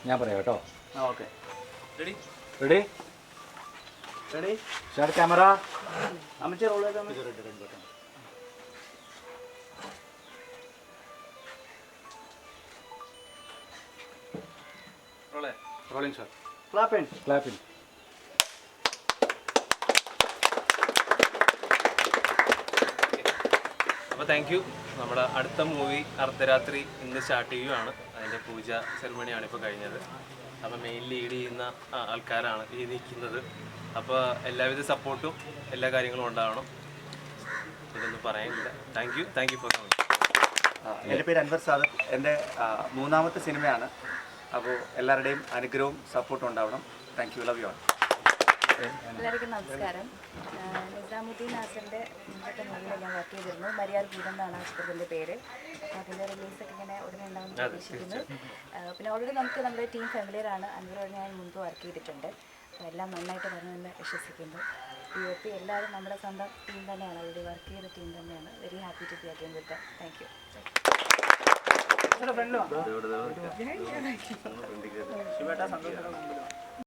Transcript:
ഞാൻ പറയാം കേട്ടോ. Okay. Ready ready ready start camera. അമ്മച്ചി റോൾ ചെയ്താൽ റോളിംഗ് ഷോട്ട്. ക്ലാപ്പിംഗ്. അപ്പോൾ താങ്ക് യു. നമ്മുടെ അടുത്ത മൂവി അർദ്ധരാത്രി ഇന്ന് സ്റ്റാർട്ട് ചെയ്യുകയാണ്. അതിൻ്റെ പൂജ സെറിമണിയാണ് ഇപ്പോൾ കഴിഞ്ഞത്. അപ്പോൾ മെയിൻ ലീഡ് ചെയ്യുന്ന ആൾക്കാരാണ് ഈ നിൽക്കുന്നത്. അപ്പോൾ എല്ലാവിധ സപ്പോർട്ടും എല്ലാ കാര്യങ്ങളും ഉണ്ടാവണം. ഇതൊന്നും പറയാനില്ല. Thank you for coming. എൻ്റെ പേര് അൻവർ സാദത്ത്. എൻ്റെ 3ാമത്തെ സിനിമയാണ്. അപ്പോൾ എല്ലാവരുടെയും അനുഗ്രഹവും സപ്പോർട്ടും ഉണ്ടാവണം. Thank you. Love you all. എല്ലാവർക്കും നമസ്കാരം. നിസാമുദ്ദീൻ നാസറിൻ്റെ മുമ്പത്തെ മൂവിയിൽ ഞാൻ വർക്ക് ചെയ്തിരുന്നു. മരിയാർ ഭൂതം എന്നാണ് ആശുപത്രിൻ്റെ പേര്. അപ്പോൾ അതിൻ്റെ റിലീസൊക്കെ ഇങ്ങനെ ഉടനെ ഉണ്ടാകുമെന്ന് പ്രതീക്ഷിക്കുന്നു. പിന്നെ ഓൾറെഡി നമുക്ക് നമ്മുടെ ടീം ഫെമിലിയറാണ്. അൻവറോട് ഞാൻ മുൻപ് വർക്ക് ചെയ്തിട്ടുണ്ട്. അപ്പോൾ എല്ലാം നന്നായിട്ട് വരുമെന്ന് വിശ്വസിക്കുന്നു. DOP എല്ലാവരും നമ്മുടെ സ്വന്തം ടീം തന്നെയാണ്. ഓൾറെഡി വർക്ക് ചെയ്ത ടീം തന്നെയാണ്. Very happy to be again with them. Thank U.